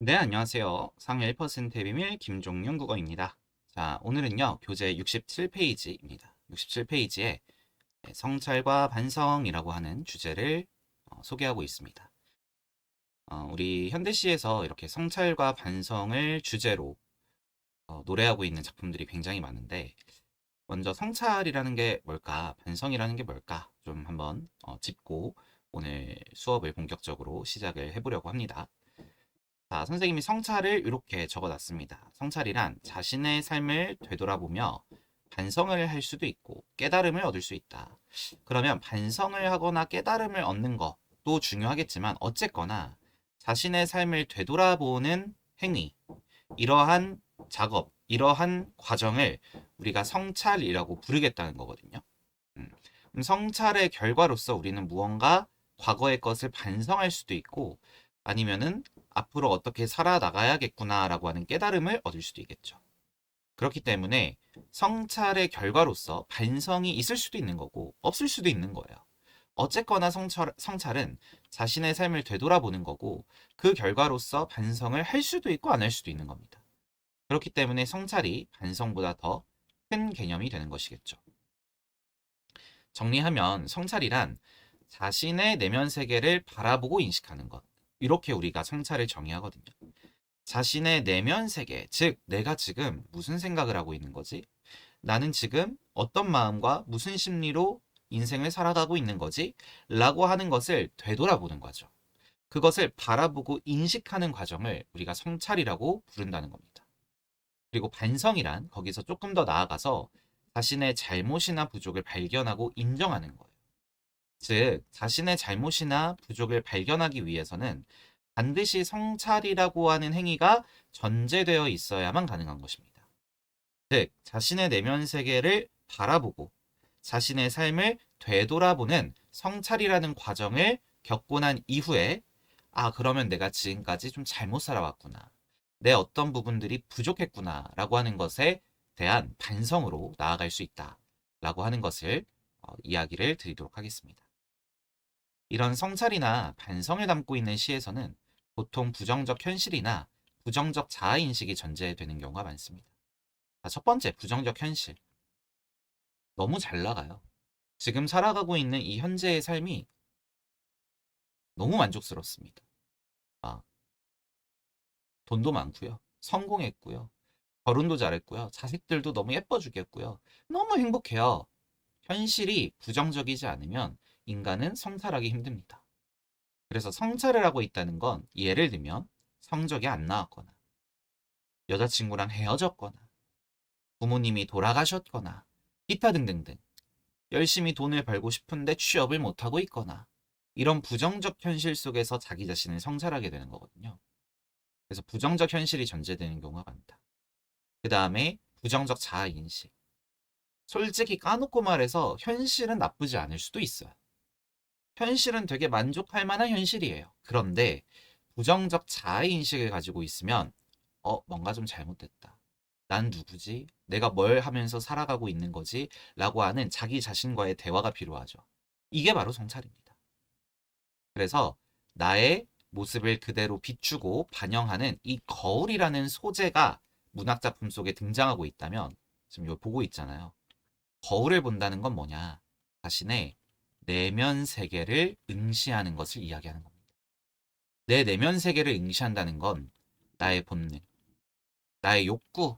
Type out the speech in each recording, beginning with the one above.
네, 안녕하세요. 상위 1%의 비밀 김종윤 국어입니다. 자, 오늘은요, 교재 67페이지입니다. 67페이지에 성찰과 반성이라고 하는 주제를 소개하고 있습니다. 우리 현대시에서 이렇게 성찰과 반성을 주제로 노래하고 있는 작품들이 굉장히 많은데, 먼저 성찰이라는 게 뭘까, 반성이라는 게 뭘까, 좀 한번 짚고 오늘 수업을 본격적으로 시작을 해보려고 합니다. 자, 선생님이 성찰을 이렇게 적어놨습니다. 성찰이란 자신의 삶을 되돌아보며 반성을 할 수도 있고 깨달음을 얻을 수 있다. 그러면 반성을 하거나 깨달음을 얻는 것도 중요하겠지만 어쨌거나 자신의 삶을 되돌아보는 행위, 이러한 작업, 이러한 과정을 우리가 성찰이라고 부르겠다는 거거든요. 음, 성찰의 결과로서 우리는 무언가 과거의 것을 반성할 수도 있고 아니면은 앞으로 어떻게 살아나가야겠구나라고 하는 깨달음을 얻을 수도 있겠죠. 그렇기 때문에 성찰의 결과로서 반성이 있을 수도 있는 거고 없을 수도 있는 거예요. 어쨌거나 성찰은 자신의 삶을 되돌아보는 거고 그 결과로서 반성을 할 수도 있고 안 할 수도 있는 겁니다. 그렇기 때문에 성찰이 반성보다 더 큰 개념이 되는 것이겠죠. 정리하면 성찰이란 자신의 내면 세계를 바라보고 인식하는 것. 이렇게 우리가 성찰을 정의하거든요. 자신의 내면 세계, 즉, 내가 지금 무슨 생각을 하고 있는 거지? 나는 지금 어떤 마음과 무슨 심리로 인생을 살아가고 있는 거지? 라고 하는 것을 되돌아보는 거죠. 그것을 바라보고 인식하는 과정을 우리가 성찰이라고 부른다는 겁니다. 그리고 반성이란 거기서 조금 더 나아가서 자신의 잘못이나 부족을 발견하고 인정하는 거예요. 즉, 자신의 잘못이나 부족을 발견하기 위해서는 반드시 성찰이라고 하는 행위가 전제되어 있어야만 가능한 것입니다. 즉, 자신의 내면 세계를 바라보고 자신의 삶을 되돌아보는 성찰이라는 과정을 겪고 난 이후에 그러면 내가 지금까지 좀 잘못 살아왔구나. 내 어떤 부분들이 부족했구나. 라고 하는 것에 대한 반성으로 나아갈 수 있다. 라고 하는 것을 이야기를 드리도록 하겠습니다. 이런 성찰이나 반성을 담고 있는 시에서는 보통 부정적 현실이나 부정적 자아인식이 전제되는 경우가 많습니다. 첫 번째, 부정적 현실. 너무 잘 나가요. 지금 살아가고 있는 이 현재의 삶이 너무 만족스럽습니다. 아, 돈도 많고요. 성공했고요. 결혼도 잘했고요. 자식들도 너무 예뻐 주겠고요. 너무 행복해요. 현실이 부정적이지 않으면 인간은 성찰하기 힘듭니다. 그래서 성찰을 하고 있다는 건 예를 들면 성적이 안 나왔거나 여자친구랑 헤어졌거나 부모님이 돌아가셨거나 기타 등등등 열심히 돈을 벌고 싶은데 취업을 못하고 있거나 이런 부정적 현실 속에서 자기 자신을 성찰하게 되는 거거든요. 그래서 부정적 현실이 전제되는 경우가 많다. 그 다음에 부정적 자아인식. 솔직히 까놓고 말해서 현실은 나쁘지 않을 수도 있어요. 현실은 되게 만족할 만한 현실이에요. 그런데 부정적 자아인식을 가지고 있으면 뭔가 좀 잘못됐다. 난 누구지? 내가 뭘 하면서 살아가고 있는 거지? 라고 하는 자기 자신과의 대화가 필요하죠. 이게 바로 성찰입니다. 그래서 나의 모습을 그대로 비추고 반영하는 이 거울이라는 소재가 문학작품 속에 등장하고 있다면 지금 이거 보고 있잖아요. 거울을 본다는 건 뭐냐? 자신의 내면 세계를 응시하는 것을 이야기하는 겁니다. 내 내면 세계를 응시한다는 건 나의 본능, 나의 욕구,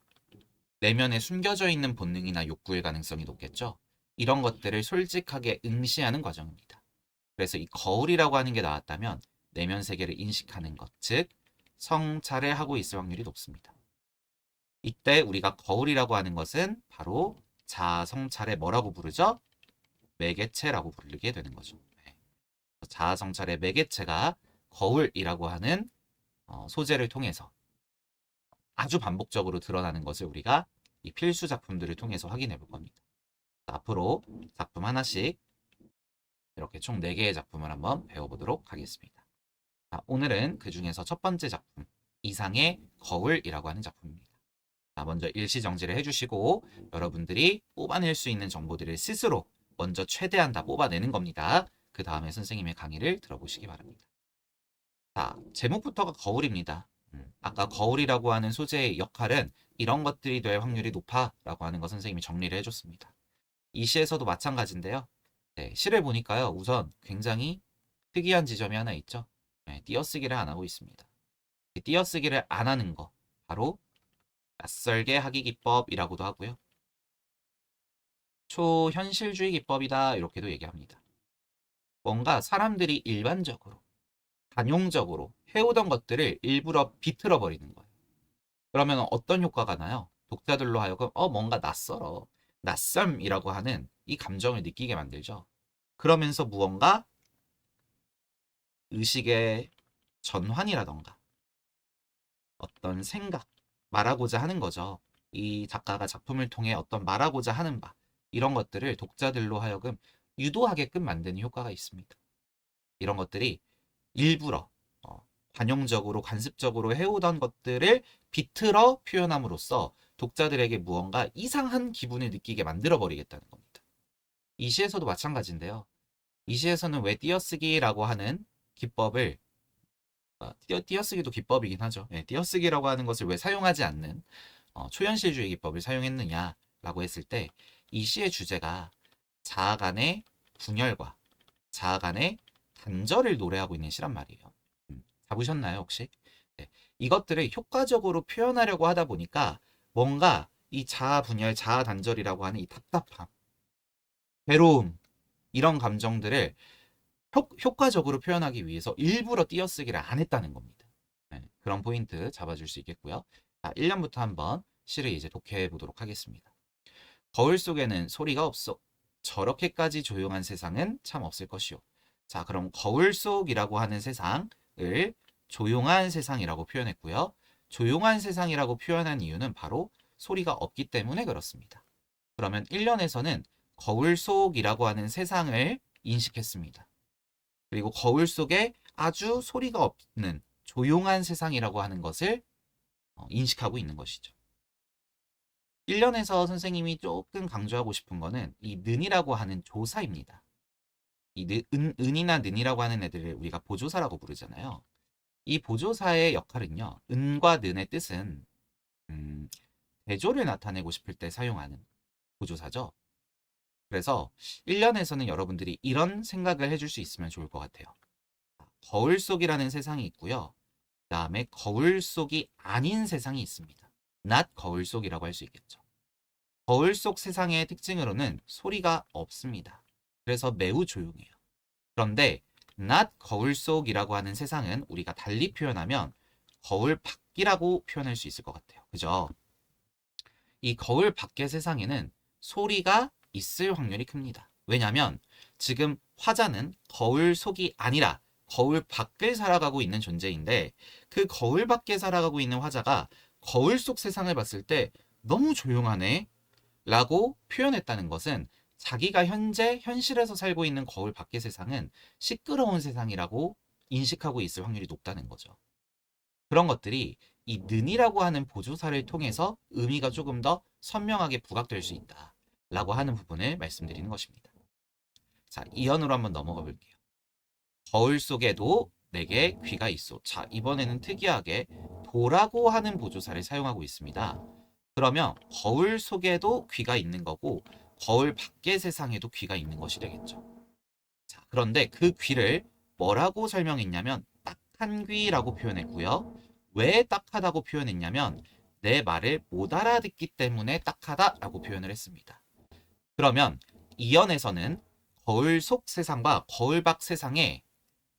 내면에 숨겨져 있는 본능이나 욕구일 가능성이 높겠죠. 이런 것들을 솔직하게 응시하는 과정입니다. 그래서 이 거울이라고 하는 게 나왔다면 내면 세계를 인식하는 것, 즉 성찰을 하고 있을 확률이 높습니다. 이때 우리가 거울이라고 하는 것은 바로 자아 성찰의 뭐라고 부르죠? 매개체라고 부르게 되는 거죠. 네. 자아 성찰의 매개체가 거울이라고 하는 소재를 통해서 아주 반복적으로 드러나는 것을 우리가 이 필수 작품들을 통해서 확인해 볼 겁니다. 앞으로 작품 하나씩 이렇게 총 4개의 작품을 한번 배워보도록 하겠습니다. 자, 오늘은 그 중에서 첫 번째 작품, 이상의 거울이라고 하는 작품입니다. 자, 먼저 일시정지를 해주시고 여러분들이 뽑아낼 수 있는 정보들을 스스로 먼저 최대한 다 뽑아내는 겁니다. 그 다음에 선생님의 강의를 들어보시기 바랍니다. 자, 제목부터가 거울입니다. 아까 거울이라고 하는 소재의 역할은 이런 것들이 될 확률이 높아라고 하는 거 선생님이 정리를 해줬습니다. 이 시에서도 마찬가지인데요. 네, 시를 보니까요. 우선 굉장히 특이한 지점이 하나 있죠. 네, 띄어쓰기를 안 하고 있습니다. 띄어쓰기를 안 하는 거 바로 낯설게 하기 기법이라고도 하고요. 초현실주의 기법이다 이렇게도 얘기합니다. 뭔가 사람들이 일반적으로 관용적으로 해오던 것들을 일부러 비틀어 버리는 거예요. 그러면 어떤 효과가 나요? 독자들로 하여금 뭔가 낯설어, 낯섦이라고 하는 이 감정을 느끼게 만들죠. 그러면서 무언가 의식의 전환이라던가 어떤 생각, 말하고자 하는 거죠. 이 작가가 작품을 통해 어떤 말하고자 하는 바 이런 것들을 독자들로 하여금 유도하게끔 만드는 효과가 있습니다. 이런 것들이 일부러 관용적으로 관습적으로 해오던 것들을 비틀어 표현함으로써 독자들에게 무언가 이상한 기분을 느끼게 만들어 버리겠다는 겁니다. 이 시에서도 마찬가지인데요. 이 시에서는 왜 띄어쓰기라고 하는 기법을 띄어쓰기도 기법이긴 하죠. 네, 띄어쓰기라고 하는 것을 왜 사용하지 않는 초현실주의 기법을 사용했느냐라고 했을 때 이 시의 주제가 자아 간의 분열과 자아 간의 단절을 노래하고 있는 시란 말이에요. 잡으셨나요, 혹시? 네, 이것들을 효과적으로 표현하려고 하다 보니까 뭔가 이 자아 분열, 자아 단절이라고 하는 이 답답함, 괴로움 이런 감정들을 효과적으로 표현하기 위해서 일부러 띄어쓰기를 안 했다는 겁니다. 네, 그런 포인트 잡아줄 수 있겠고요. 자, 1년부터 한번 시를 이제 독해해 보도록 하겠습니다. 거울 속에는 소리가 없어. 저렇게까지 조용한 세상은 참 없을 것이오. 자, 그럼 거울 속이라고 하는 세상을 조용한 세상이라고 표현했고요. 조용한 세상이라고 표현한 이유는 바로 소리가 없기 때문에 그렇습니다. 그러면 1년에서는 거울 속이라고 하는 세상을 인식했습니다. 그리고 거울 속에 아주 소리가 없는 조용한 세상이라고 하는 것을 인식하고 있는 것이죠. 1년에서 선생님이 조금 강조하고 싶은 거는 이 는이라고 하는 조사입니다. 이 은이나 는이라고 하는 애들을 우리가 보조사라고 부르잖아요. 이 보조사의 역할은요. 은과 는의 뜻은 대조를 나타내고 싶을 때 사용하는 보조사죠. 그래서 1년에서는 여러분들이 이런 생각을 해줄 수 있으면 좋을 것 같아요. 거울 속이라는 세상이 있고요. 그 다음에 거울 속이 아닌 세상이 있습니다. not 거울 속이라고 할 수 있겠죠. 거울 속 세상의 특징으로는 소리가 없습니다. 그래서 매우 조용해요. 그런데 not 거울 속이라고 하는 세상은 우리가 달리 표현하면 거울 밖이라고 표현할 수 있을 것 같아요. 그죠? 이 거울 밖의 세상에는 소리가 있을 확률이 큽니다. 왜냐하면 지금 화자는 거울 속이 아니라 거울 밖을 살아가고 있는 존재인데 그 거울 밖에 살아가고 있는 화자가 거울 속 세상을 봤을 때 너무 조용하네 라고 표현했다는 것은 자기가 현재 현실에서 살고 있는 거울 밖의 세상은 시끄러운 세상이라고 인식하고 있을 확률이 높다는 거죠. 그런 것들이 이 는이라고 하는 보조사를 통해서 의미가 조금 더 선명하게 부각될 수 있다 라고 하는 부분을 말씀드리는 것입니다. 자, 이연으로 한번 넘어가 볼게요. 거울 속에도 내게 귀가 있어. 자, 이번에는 특이하게 도라고 하는 보조사를 사용하고 있습니다. 그러면 거울 속에도 귀가 있는 거고 거울 밖의 세상에도 귀가 있는 것이 되겠죠. 자, 그런데 그 귀를 뭐라고 설명했냐면 딱한 귀라고 표현했고요. 왜 딱하다고 표현했냐면 내 말을 못 알아듣기 때문에 딱하다라고 표현을 했습니다. 그러면 이연에서는 거울 속 세상과 거울 밖 세상에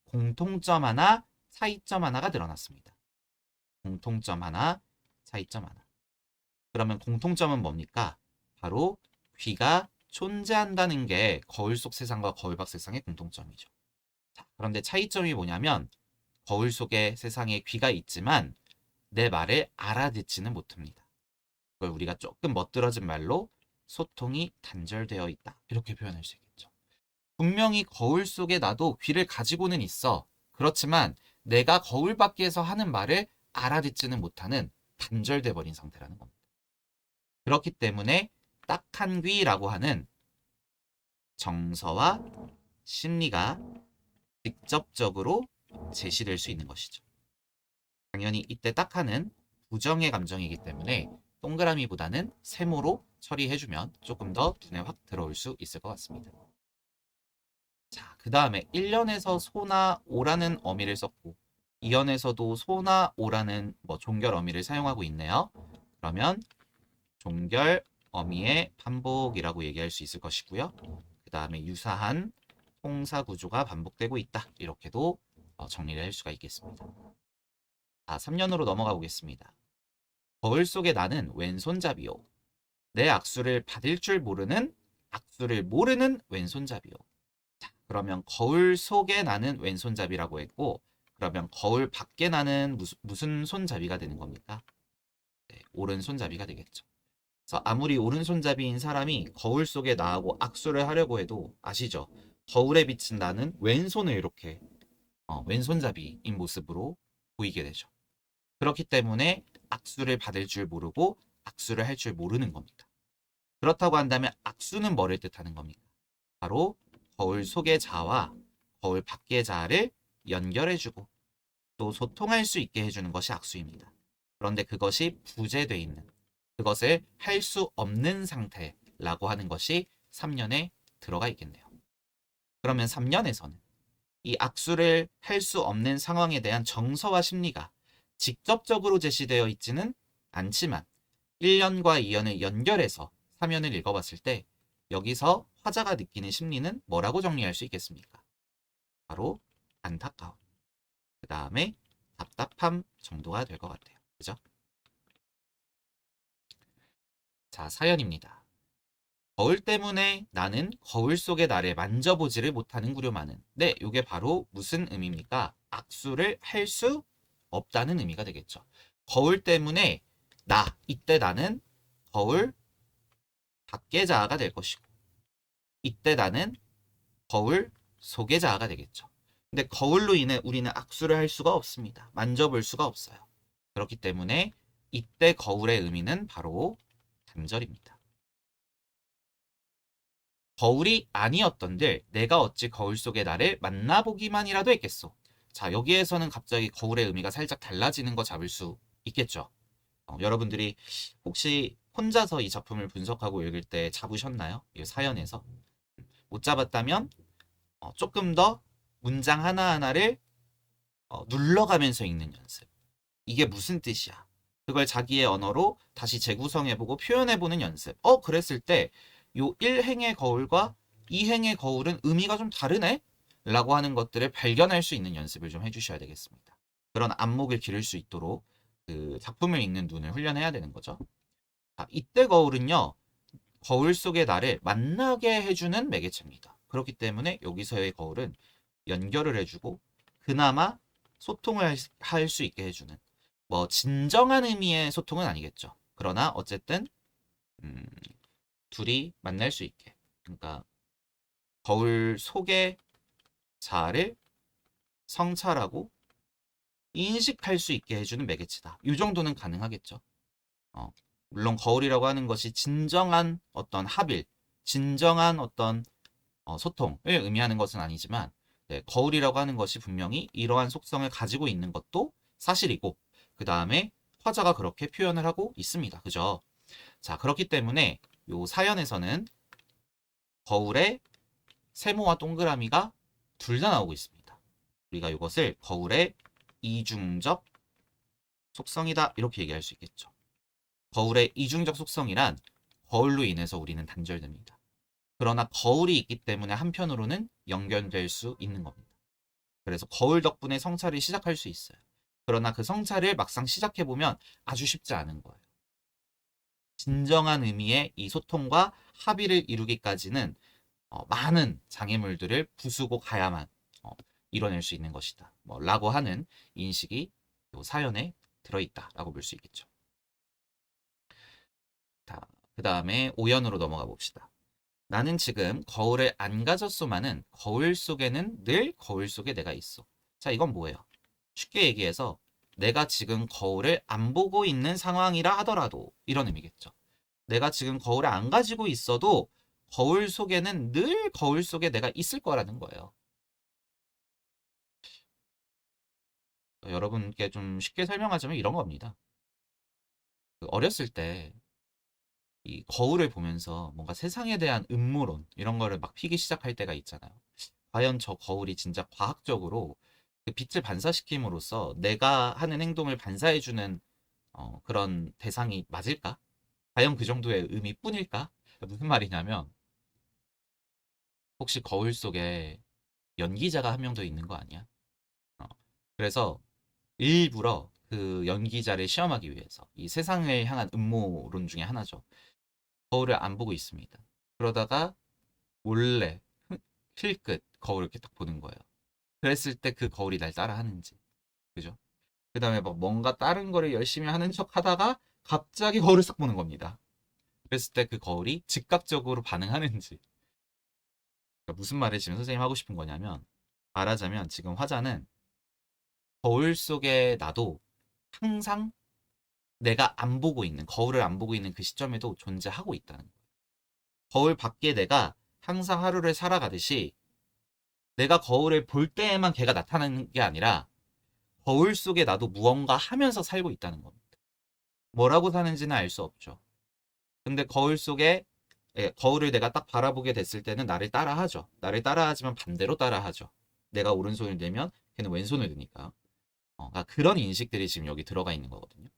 공통점 하나, 차이점 하나가 드러났습니다. 공통점 하나, 차이점 하나. 그러면 공통점은 뭡니까? 바로 귀가 존재한다는 게 거울 속 세상과 거울 밖 세상의 공통점이죠. 자, 그런데 차이점이 뭐냐면 거울 속의 세상에 귀가 있지만 내 말을 알아듣지는 못합니다. 그걸 우리가 조금 멋들어진 말로 소통이 단절되어 있다. 이렇게 표현할 수 있겠죠. 분명히 거울 속에 나도 귀를 가지고는 있어. 그렇지만 내가 거울 밖에서 하는 말을 알아듣지는 못하는 단절돼 버린 상태라는 겁니다. 그렇기 때문에 딱한 귀라고 하는 정서와 심리가 직접적으로 제시될 수 있는 것이죠. 당연히 이때 딱 하는 부정의 감정이기 때문에 동그라미보다는 세모로 처리해주면 조금 더 눈에 확 들어올 수 있을 것 같습니다. 자, 그 다음에 1년에서 소나 오라는 어미를 썼고 2년에서도 소나 오라는 종결 어미를 사용하고 있네요. 그러면 종결 어미의 반복이라고 얘기할 수 있을 것이고요. 그 다음에 유사한 통사 구조가 반복되고 있다. 이렇게도 정리를 할 수가 있겠습니다. 자, 3년으로 넘어가 보겠습니다. 거울 속에 나는 왼손잡이요. 내 악수를 받을 줄 모르는 악수를 모르는 왼손잡이요. 자, 그러면 거울 속에 나는 왼손잡이라고 했고 그러면 거울 밖에 나는 무슨 손잡이가 되는 겁니까? 네, 오른손잡이가 되겠죠. 그래서 아무리 오른손잡이인 사람이 거울 속에 나하고 악수를 하려고 해도 아시죠? 거울에 비친 나는 왼손을 이렇게 왼손잡이인 모습으로 보이게 되죠. 그렇기 때문에 악수를 받을 줄 모르고 악수를 할 줄 모르는 겁니다. 그렇다고 한다면 악수는 뭐를 뜻하는 겁니까? 바로 거울 속의 자와 거울 밖의 자를 연결해주고 또 소통할 수 있게 해주는 것이 악수입니다. 그런데 그것이 부재되어 있는 그것을 할 수 없는 상태라고 하는 것이 3년에 들어가 있겠네요. 그러면 3년에서는 이 악수를 할 수 없는 상황에 대한 정서와 심리가 직접적으로 제시되어 있지는 않지만 1년과 2년을 연결해서 3년을 읽어봤을 때 여기서 화자가 느끼는 심리는 뭐라고 정리할 수 있겠습니까? 바로 안타까움, 그 다음에 답답함 정도가 될 것 같아요. 그죠? 자, 사연입니다. 거울 때문에 나는 거울 속의 나를 만져보지를 못하는 구려마는. 네, 이게 바로 무슨 의미입니까? 악수를 할 수 없다는 의미가 되겠죠. 거울 때문에 이때 나는 거울 밖의 자아가 될 것이고 이때 나는 거울 속의 자아가 되겠죠. 근데 거울로 인해 우리는 악수를 할 수가 없습니다. 만져볼 수가 없어요. 그렇기 때문에 이때 거울의 의미는 바로 단절입니다. 거울이 아니었던들 내가 어찌 거울 속의 나를 만나보기만이라도 했겠소. 자, 여기에서는 갑자기 거울의 의미가 살짝 달라지는 거 잡을 수 있겠죠. 여러분들이 혹시 혼자서 이 작품을 분석하고 읽을 때 잡으셨나요? 이 사연에서 못 잡았다면 조금 더 문장 하나하나를 눌러가면서 읽는 연습. 이게 무슨 뜻이야? 그걸 자기의 언어로 다시 재구성해보고 표현해보는 연습. 그랬을 때 요 1행의 거울과 2행의 거울은 의미가 좀 다르네? 라고 하는 것들을 발견할 수 있는 연습을 좀 해주셔야 되겠습니다. 그런 안목을 기를 수 있도록 그 작품을 읽는 눈을 훈련해야 되는 거죠. 자, 이때 거울은요. 거울 속의 나를 만나게 해주는 매개체입니다. 그렇기 때문에 여기서의 거울은 연결을 해주고 그나마 소통을 할 수 있게 해주는 진정한 의미의 소통은 아니겠죠. 그러나 어쨌든 둘이 만날 수 있게 그러니까 거울 속의 자아를 성찰하고 인식할 수 있게 해주는 매개체다. 이 정도는 가능하겠죠. 물론 거울이라고 하는 것이 진정한 어떤 합일, 진정한 어떤 소통을 의미하는 것은 아니지만 네, 거울이라고 하는 것이 분명히 이러한 속성을 가지고 있는 것도 사실이고 그 다음에 화자가 그렇게 표현을 하고 있습니다. 그죠? 자, 그렇기 때문에 요 사연에서는 거울에 세모와 동그라미가 둘 다 나오고 있습니다. 우리가 이것을 거울의 이중적 속성이다 이렇게 얘기할 수 있겠죠. 거울의 이중적 속성이란 거울로 인해서 우리는 단절됩니다. 그러나 거울이 있기 때문에 한편으로는 연결될 수 있는 겁니다. 그래서 거울 덕분에 성찰을 시작할 수 있어요. 그러나 그 성찰을 막상 시작해보면 아주 쉽지 않은 거예요. 진정한 의미의 이 소통과 합의를 이루기까지는 많은 장애물들을 부수고 가야만 이뤄낼 수 있는 것이다. 라고 하는 인식이 이 사연에 들어있다라고 볼 수 있겠죠. 그 다음에 5연으로 넘어가 봅시다. 나는 지금 거울을 안 가졌소만은 거울 속에는 늘 거울 속에 내가 있어. 자, 이건 뭐예요? 쉽게 얘기해서 내가 지금 거울을 안 보고 있는 상황이라 하더라도 이런 의미겠죠. 내가 지금 거울을 안 가지고 있어도 거울 속에는 늘 거울 속에 내가 있을 거라는 거예요. 여러분께 좀 쉽게 설명하자면 이런 겁니다. 어렸을 때 이 거울을 보면서 뭔가 세상에 대한 음모론 이런 거를 막 피기 시작할 때가 있잖아요. 과연 저 거울이 진짜 과학적으로 그 빛을 반사시킴으로써 내가 하는 행동을 반사해주는 그런 대상이 맞을까? 과연 그 정도의 의미뿐일까? 무슨 말이냐면 혹시 거울 속에 연기자가 한 명 더 있는 거 아니야? 어, 그래서 일부러 그 연기자를 시험하기 위해서 이 세상을 향한 음모론 중에 하나죠. 거울을 안 보고 있습니다. 그러다가 몰래 힐끗 거울을 이렇게 딱 보는 거예요. 그랬을 때 그 거울이 날 따라 하는지. 그죠? 그 다음에 막 뭔가 다른 거를 열심히 하는 척 하다가 갑자기 거울을 싹 보는 겁니다. 그랬을 때 그 거울이 즉각적으로 반응하는지. 그러니까 무슨 말을 지금 선생님 하고 싶은 거냐면, 말하자면 지금 화자는 거울 속에 나도 항상 내가 안 보고 있는, 거울을 안 보고 있는 그 시점에도 존재하고 있다는 거예요. 거울 밖에 내가 항상 하루를 살아가듯이 내가 거울을 볼 때에만 걔가 나타나는 게 아니라 거울 속에 나도 무언가 하면서 살고 있다는 겁니다. 뭐라고 사는지는 알 수 없죠. 근데 거울 속에 거울을 내가 딱 바라보게 됐을 때는 나를 따라하죠. 나를 따라하지만 반대로 따라하죠. 내가 오른손을 내면 걔는 왼손을 드니까. 그러니까 그런 인식들이 지금 여기 들어가 있는 거거든요.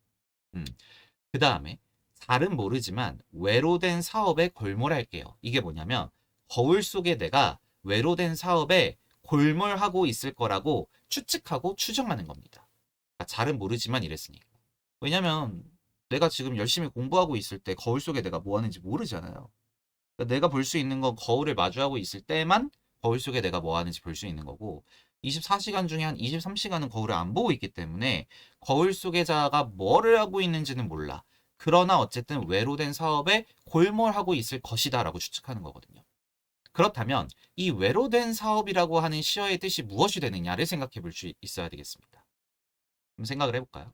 그 다음에 잘은 모르지만 외로된 사업에 골몰할게요. 이게 뭐냐면 거울 속에 내가 외로된 사업에 골몰하고 있을 거라고 추측하고 추정하는 겁니다. 그러니까 잘은 모르지만 이랬으니까. 왜냐면 내가 지금 열심히 공부하고 있을 때 거울 속에 내가 뭐 하는지 모르잖아요. 그러니까 내가 볼 수 있는 건 거울을 마주하고 있을 때만 거울 속에 내가 뭐 하는지 볼 수 있는 거고 24시간 중에 한 23시간은 거울을 안 보고 있기 때문에 거울 속의 자아가 뭐를 하고 있는지는 몰라. 그러나 어쨌든 외로된 사업에 골몰하고 있을 것이다라고 추측하는 거거든요. 그렇다면 이 외로된 사업이라고 하는 시어의 뜻이 무엇이 되느냐를 생각해 볼 수 있어야 되겠습니다. 그럼 생각을 해볼까요?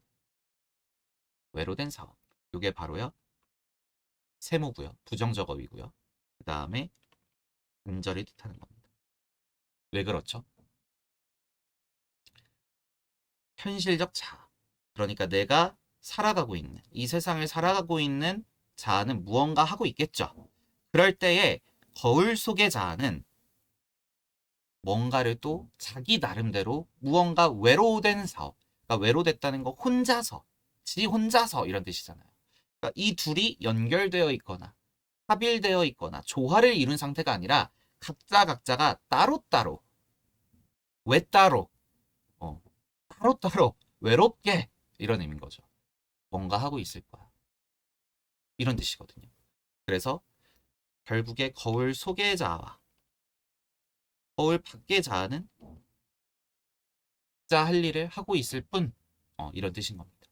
외로된 사업. 이게 바로요. 세무고요. 부정적 어휘고요. 그 다음에 간절히 뜻하는 겁니다. 왜 그렇죠? 현실적 자아. 그러니까 내가 살아가고 있는, 이 세상을 살아가고 있는 자아는 무언가 하고 있겠죠. 그럴 때에 거울 속의 자아는 뭔가를 또 자기 나름대로 무언가 외로된 사업. 그러니까 외로됐다는 거 혼자서, 지 혼자서 이런 뜻이잖아요. 그러니까 이 둘이 연결되어 있거나 합일되어 있거나 조화를 이룬 상태가 아니라 각자가 따로따로, 외따로, 어, 따로따로 외롭게 이런 의미인 거죠. 뭔가 하고 있을 거야. 이런 뜻이거든요. 그래서 결국에 거울 속의 자아와 거울 밖의 자아는 각자 할 일을 하고 있을 뿐 이런 뜻인 겁니다.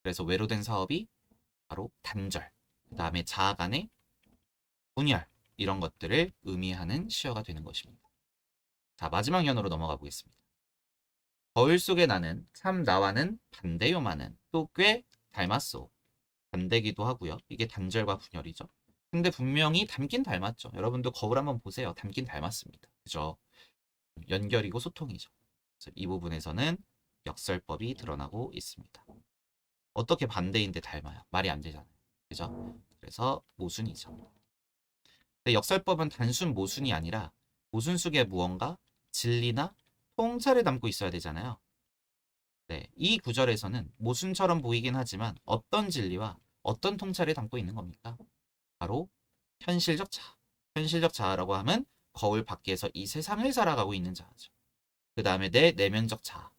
그래서 외로된 사업이 바로 단절, 그 다음에 자아 간의 분열 이런 것들을 의미하는 시어가 되는 것입니다. 자, 마지막 연어로 넘어가 보겠습니다. 거울 속의 나는 참 나와는 반대요만은 또 꽤 닮았소. 반대기도 하고요. 이게 단절과 분열이죠. 근데 분명히 닮긴 닮았죠. 여러분도 거울 한번 보세요. 닮긴 닮았습니다. 그죠? 연결이고 소통이죠. 그래서 이 부분에서는 역설법이 드러나고 있습니다. 어떻게 반대인데 닮아요? 말이 안 되잖아요. 그죠? 그래서 모순이죠. 근데 역설법은 단순 모순이 아니라 모순 속에 무언가 진리나 통찰을 담고 있어야 되잖아요. 네, 이 구절에서는 모순처럼 보이긴 하지만 어떤 진리와 어떤 통찰을 담고 있는 겁니까? 바로 현실적 자아. 현실적 자아라고 하면 거울 밖에서 이 세상을 살아가고 있는 자아죠. 그 다음에 내 내면적 자아.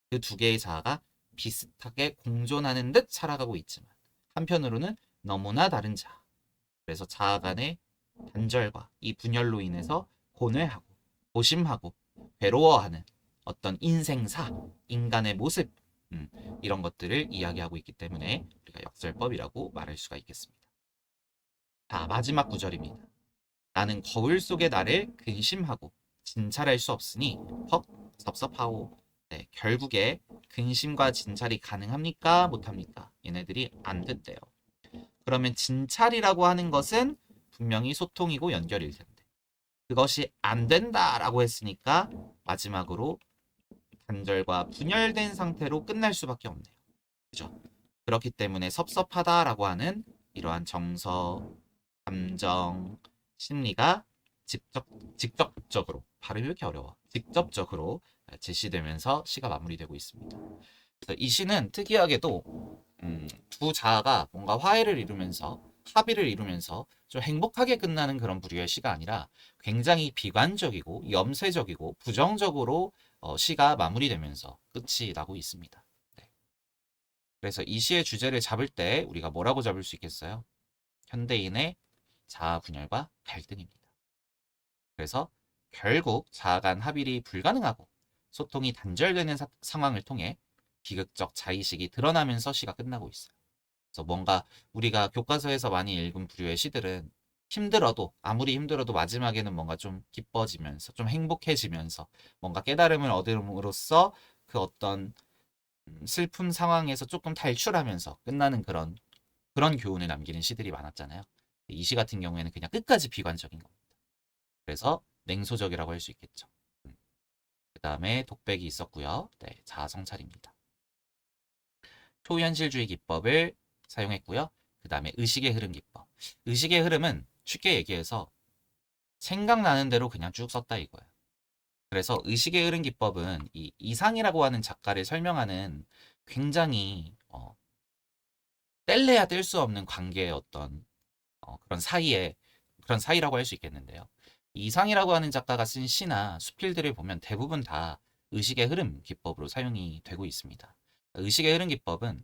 그 두 개의 자아가 비슷하게 공존하는 듯 살아가고 있지만 한편으로는 너무나 다른 자아. 그래서 자아 간의 단절과 이 분열로 인해서 고뇌하고 고심하고 괴로워하는 어떤 인생사, 인간의 모습 이런 것들을 이야기하고 있기 때문에 우리가 역설법이라고 말할 수가 있겠습니다. 자, 마지막 구절입니다. 나는 거울 속의 나를 근심하고 진찰할 수 없으니 헉 섭섭하오. 네, 결국에 근심과 진찰이 가능합니까? 못합니까? 얘네들이 안 된대요. 그러면 진찰이라고 하는 것은 분명히 소통이고 연결일 텐데 그것이 안 된다라고 했으니까 마지막으로 단절과 분열된 상태로 끝날 수밖에 없네요. 그죠? 그렇기 때문에 섭섭하다라고 하는 이러한 정서, 감정, 심리가 직접적으로, 발음이 왜 이렇게 어려워? 직접적으로 제시되면서 시가 마무리되고 있습니다. 그래서 이 시는 특이하게도 두 자아가 뭔가 화해를 이루면서 합의를 이루면서 좀 행복하게 끝나는 그런 부류의 시가 아니라 굉장히 비관적이고 염세적이고 부정적으로 시가 마무리되면서 끝이 나고 있습니다. 네. 그래서 이 시의 주제를 잡을 때 우리가 뭐라고 잡을 수 있겠어요? 현대인의 자아 분열과 갈등입니다. 그래서 결국 자아 간 합일이 불가능하고 소통이 단절되는 상황을 통해 비극적 자의식이 드러나면서 시가 끝나고 있어요. 그래서 뭔가 우리가 교과서에서 많이 읽은 부류의 시들은 힘들어도 아무리 힘들어도 마지막에는 뭔가 좀 기뻐지면서 좀 행복해지면서 뭔가 깨달음을 얻음으로써 그 어떤 슬픈 상황에서 조금 탈출하면서 끝나는 그런 교훈을 남기는 시들이 많았잖아요. 이 시 같은 경우에는 그냥 끝까지 비관적인 겁니다. 그래서 냉소적이라고 할 수 있겠죠. 그 다음에 독백이 있었고요. 네, 자아성찰입니다. 초현실주의 기법을 사용했고요. 그 다음에 의식의 흐름 기법. 의식의 흐름은 쉽게 얘기해서 생각나는 대로 그냥 쭉 썼다 이거예요. 그래서 의식의 흐름 기법은 이 이상이라고 하는 작가를 설명하는 굉장히 뗄래야 뗄 수 없는 관계의 어떤 그런 사이라고 할 수 있겠는데요. 이상이라고 하는 작가가 쓴 시나 수필들을 보면 대부분 다 의식의 흐름 기법으로 사용이 되고 있습니다. 의식의 흐름 기법은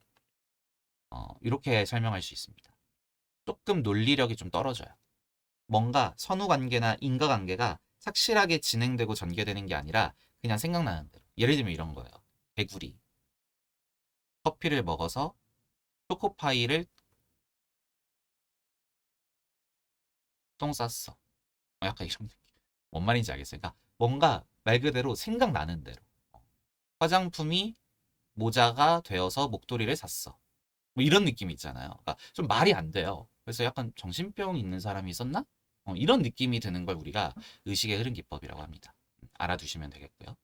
이렇게 설명할 수 있습니다. 조금 논리력이 좀 떨어져요. 뭔가 선후관계나 인과관계가 착실하게 진행되고 전개되는 게 아니라 그냥 생각나는 대로. 예를 들면 이런 거예요. 개구리. 커피를 먹어서 초코파이를 똥 쌌어. 약간 이런 느낌. 뭔 말인지 알겠어요. 그러니까 뭔가 말 그대로 생각나는 대로. 화장품이 모자가 되어서 목도리를 샀어. 뭐 이런 느낌 있잖아요. 그러니까 좀 말이 안 돼요. 그래서 약간 정신병 있는 사람이 있었나? 이런 느낌이 드는 걸 우리가 의식의 흐름 기법이라고 합니다. 알아두시면 되겠고요.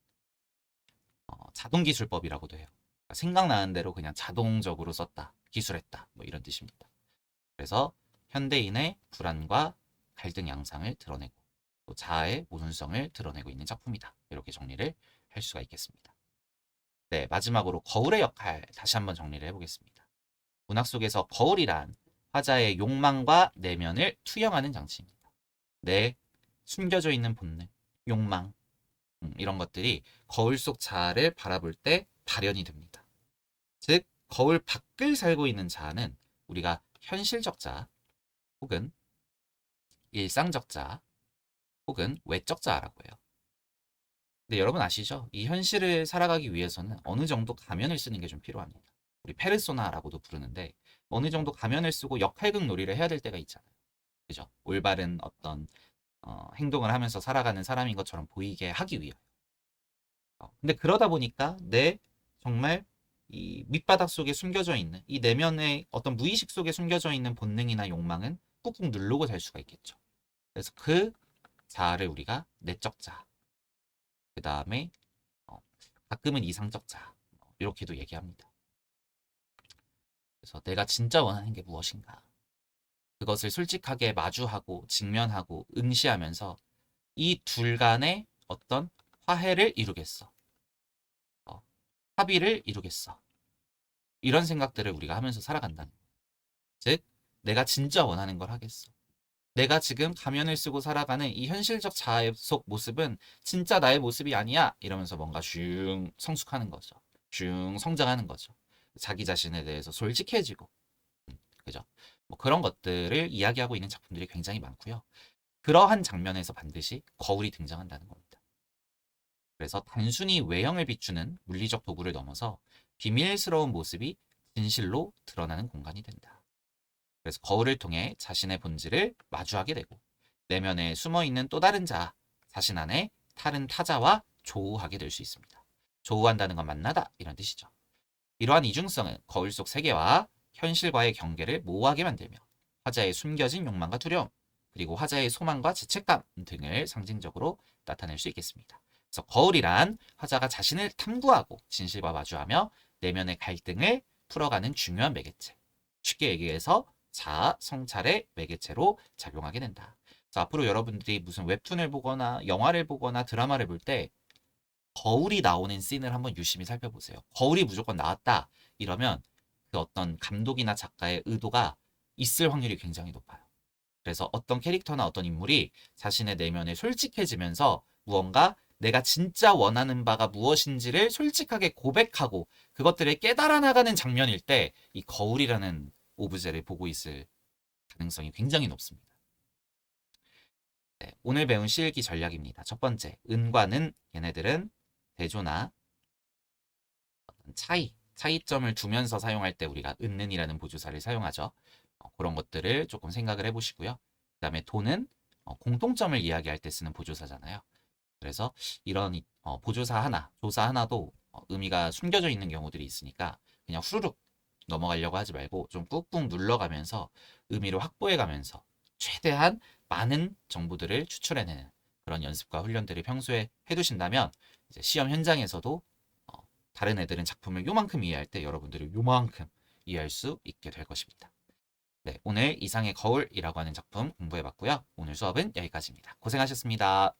자동기술법이라고도 해요. 그러니까 생각나는 대로 그냥 자동적으로 썼다, 기술했다, 뭐 이런 뜻입니다. 그래서 현대인의 불안과 갈등 양상을 드러내고 또 자아의 모순성을 드러내고 있는 작품이다. 이렇게 정리를 할 수가 있겠습니다. 네, 마지막으로 거울의 역할 다시 한번 정리를 해보겠습니다. 문학 속에서 거울이란 화자의 욕망과 내면을 투영하는 장치입니다. 내 숨겨져 있는 본능, 욕망, 이런 것들이 거울 속 자아를 바라볼 때 발현이 됩니다. 즉, 거울 밖을 살고 있는 자아는 우리가 현실적 자아, 혹은 일상적 자아, 혹은 외적 자아라고 해요. 근데 여러분 아시죠? 이 현실을 살아가기 위해서는 어느 정도 가면을 쓰는 게 좀 필요합니다. 우리 페르소나라고도 부르는데 어느 정도 가면을 쓰고 역할극 놀이를 해야 될 때가 있잖아요. 그죠? 올바른 어떤 행동을 하면서 살아가는 사람인 것처럼 보이게 하기 위해. 근데 그러다 보니까 내 정말 이 밑바닥 속에 숨겨져 있는 이 내면의 어떤 무의식 속에 숨겨져 있는 본능이나 욕망은 꾹꾹 누르고 살 수가 있겠죠. 그래서 그 자아를 우리가 내적 자아, 그 다음에 가끔은 이상적 자아 이렇게도 얘기합니다. 그래서 내가 진짜 원하는 게 무엇인가? 그것을 솔직하게 마주하고 직면하고 응시하면서 이 둘 간의 어떤 화해를 이루겠어. 합의를 이루겠어. 이런 생각들을 우리가 하면서 살아간다는 거예요. 즉, 내가 진짜 원하는 걸 하겠어. 내가 지금 가면을 쓰고 살아가는 이 현실적 자아 속 모습은 진짜 나의 모습이 아니야. 이러면서 뭔가 슝 성숙하는 거죠. 슝 성장하는 거죠. 자기 자신에 대해서 솔직해지고. 그죠? 뭐 그런 것들을 이야기하고 있는 작품들이 굉장히 많고요. 그러한 장면에서 반드시 거울이 등장한다는 겁니다. 그래서 단순히 외형을 비추는 물리적 도구를 넘어서 비밀스러운 모습이 진실로 드러나는 공간이 된다. 그래서 거울을 통해 자신의 본질을 마주하게 되고 내면에 숨어있는 또 다른 자아, 자신 안에 다른 타자와 조우하게 될 수 있습니다. 조우한다는 건 만나다 이런 뜻이죠. 이러한 이중성은 거울 속 세계와 현실과의 경계를 모호하게 만들며 화자의 숨겨진 욕망과 두려움, 그리고 화자의 소망과 죄책감 등을 상징적으로 나타낼 수 있겠습니다. 그래서 거울이란 화자가 자신을 탐구하고 진실과 마주하며 내면의 갈등을 풀어가는 중요한 매개체. 쉽게 얘기해서 자아 성찰의 매개체로 작용하게 된다. 그래서 앞으로 여러분들이 무슨 웹툰을 보거나 영화를 보거나 드라마를 볼 때 거울이 나오는 씬을 한번 유심히 살펴보세요. 거울이 무조건 나왔다 이러면 그 어떤 감독이나 작가의 의도가 있을 확률이 굉장히 높아요. 그래서 어떤 캐릭터나 어떤 인물이 자신의 내면에 솔직해지면서 무언가 내가 진짜 원하는 바가 무엇인지를 솔직하게 고백하고 그것들을 깨달아 나가는 장면일 때 이 거울이라는 오브제를 보고 있을 가능성이 굉장히 높습니다. 네, 오늘 배운 시읽기 전략입니다. 첫 번째, 은과는 얘네들은 대조나 차이점을 두면서 사용할 때 우리가 은는이라는 보조사를 사용하죠. 그런 것들을 조금 생각을 해보시고요. 그 다음에 도는 공통점을 이야기할 때 쓰는 보조사잖아요. 그래서 이런 보조사 하나, 조사 하나도 의미가 숨겨져 있는 경우들이 있으니까 그냥 후루룩 넘어가려고 하지 말고 좀 꾹꾹 눌러가면서 의미를 확보해가면서 최대한 많은 정보들을 추출해내는 그런 연습과 훈련들을 평소에 해두신다면 이제 시험 현장에서도 다른 애들은 작품을 요만큼 이해할 때 여러분들이 요만큼 이해할 수 있게 될 것입니다. 네, 오늘 이상의 거울이라고 하는 작품 공부해봤고요. 오늘 수업은 여기까지입니다. 고생하셨습니다.